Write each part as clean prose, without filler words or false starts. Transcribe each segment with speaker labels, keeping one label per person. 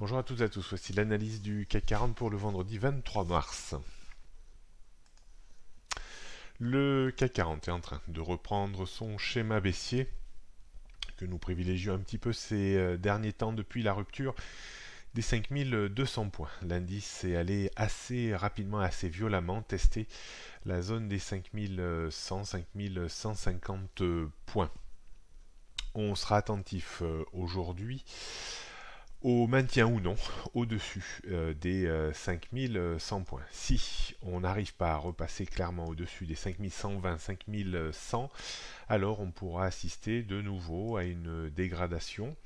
Speaker 1: Bonjour à toutes et à tous, voici l'analyse du CAC 40 pour le vendredi 23 mars. Le CAC 40 est en train de reprendre son schéma baissier que nous privilégions un petit peu ces derniers temps depuis la rupture des 5200 points. L'indice est allé assez rapidement, assez violemment tester la zone des 5100-5150 points. On sera attentif aujourd'hui au maintien ou non au-dessus des 5100 points. Si on n'arrive pas à repasser clairement au-dessus des 5120-5100, alors on pourra assister de nouveau à une dégradation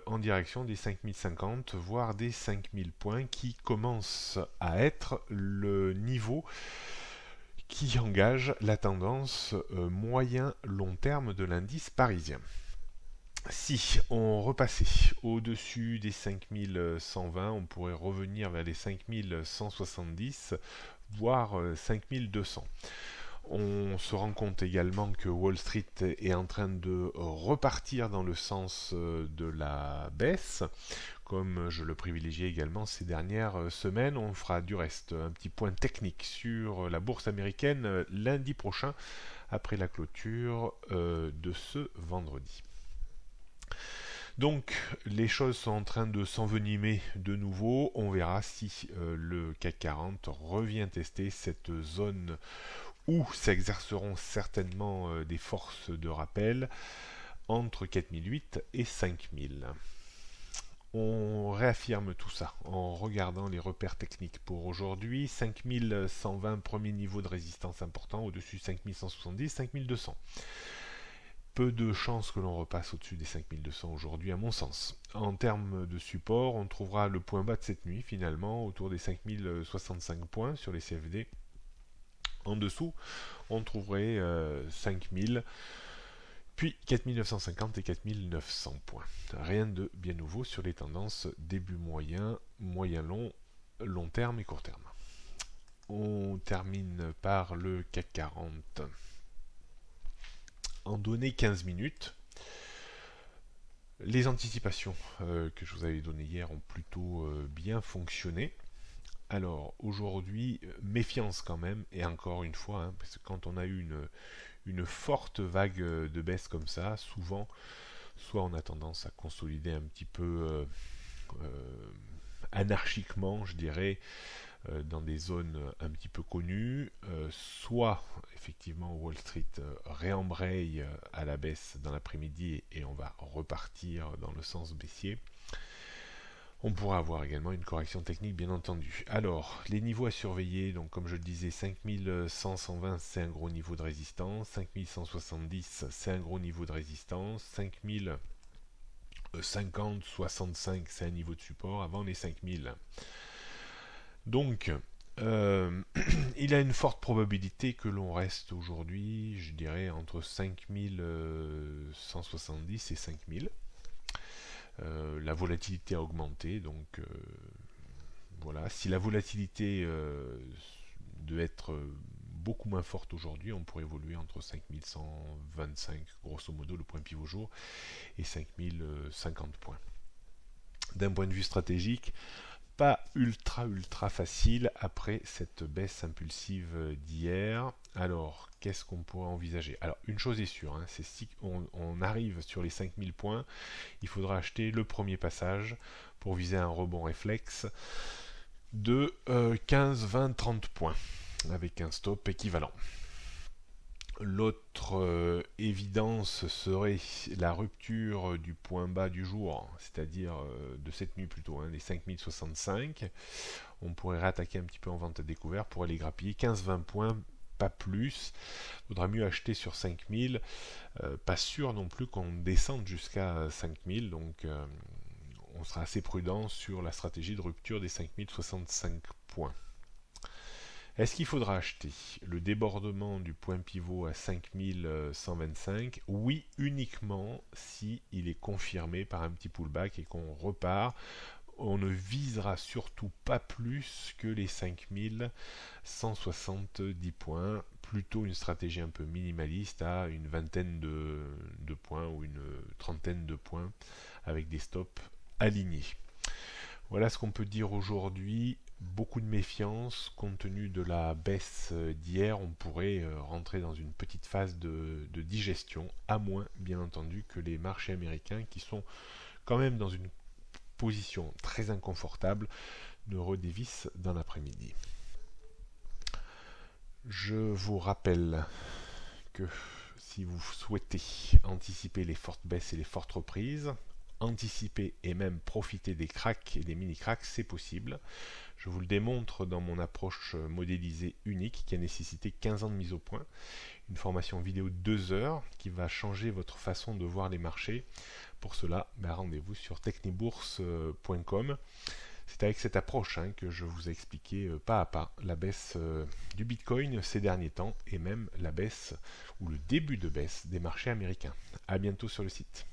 Speaker 1: en direction des 5050, voire des 5000 points qui commence à être le niveau qui engage la tendance moyen-long terme de l'indice parisien. Si on repassait au-dessus des 5120, on pourrait revenir vers les 5170, voire 5200. On se rend compte également que Wall Street est en train de repartir dans le sens de la baisse, comme je le privilégiais également ces dernières semaines. On fera du reste un petit point technique sur la bourse américaine lundi prochain, après la clôture de ce vendredi. Donc les choses sont en train de s'envenimer de nouveau. On verra si le CAC 40 revient tester cette zone où s'exerceront certainement des forces de rappel entre 4008 et 5000. On réaffirme tout ça en regardant les repères techniques pour aujourd'hui. 5120, premier niveau de résistance important, au-dessus 5170, 5200. Peu de chances que l'on repasse au-dessus des 5200 aujourd'hui à mon sens. En termes de support, on trouvera le point bas de cette nuit finalement autour des 5065 points sur les CFD. En dessous, on trouverait 5000, puis 4950 et 4900 points. Rien de bien nouveau sur les tendances début moyen, moyen-long, long terme et court terme. On termine par le CAC 40. En données 15 minutes, les anticipations que je vous avais données hier ont plutôt bien fonctionné. Alors aujourd'hui, méfiance quand même, et encore une fois, parce que quand on a eu une forte vague de baisse comme ça, souvent, soit on a tendance à consolider un petit peu anarchiquement, je dirais, dans des zones un petit peu connues, soit effectivement Wall Street réembraye à la baisse dans l'après-midi et on va repartir dans le sens baissier. On pourra avoir également une correction technique bien entendu. Alors, les niveaux à surveiller, donc comme je le disais, 5100-120 c'est un gros niveau de résistance, 5170 c'est un gros niveau de résistance, 50-65 c'est un niveau de support avant les 5000. Donc, il y a une forte probabilité que l'on reste aujourd'hui, je dirais, entre 5170 et 5000. La volatilité a augmenté, donc voilà. Si la volatilité devait être beaucoup moins forte aujourd'hui, on pourrait évoluer entre 5125, grosso modo, le point pivot jour, et 5050 points. D'un point de vue stratégique, pas ultra facile après cette baisse impulsive d'hier. Alors, qu'est-ce qu'on pourrait envisager? Alors, une chose est sûre, c'est si on arrive sur les 5000 points, il faudra acheter le premier passage pour viser un rebond réflexe de 15, 20, 30 points, avec un stop équivalent. L'autre évidence serait la rupture du point bas du jour, c'est-à-dire de cette nuit plutôt, les 5065. On pourrait réattaquer un petit peu en vente à découvert pour aller grappiller 15-20 points, pas plus. Il faudra mieux acheter sur 5000. Pas sûr non plus qu'on descende jusqu'à 5000, donc on sera assez prudent sur la stratégie de rupture des 5065 points. Est-ce qu'il faudra acheter le débordement du point pivot à 5125? Oui, uniquement si il est confirmé par un petit pullback et qu'on repart. On ne visera surtout pas plus que les 5170 points, plutôt une stratégie un peu minimaliste à une vingtaine de points ou une trentaine de points avec des stops alignés. Voilà ce qu'on peut dire aujourd'hui. Beaucoup de méfiance compte tenu de la baisse d'hier. On pourrait rentrer dans une petite phase de digestion, à moins bien entendu que les marchés américains, qui sont quand même dans une position très inconfortable, ne redévissent dans l'après-midi. Je vous rappelle que si vous souhaitez anticiper les fortes baisses et les fortes reprises, anticiper et même profiter des cracks et des mini-cracks, c'est possible. Je vous le démontre dans mon approche modélisée unique qui a nécessité 15 ans de mise au point. Une formation vidéo de 2 heures qui va changer votre façon de voir les marchés. Pour cela, rendez-vous sur technibourse.com. C'est avec cette approche que je vous ai expliqué pas à pas la baisse du Bitcoin ces derniers temps et même la baisse ou le début de baisse des marchés américains. A bientôt sur le site.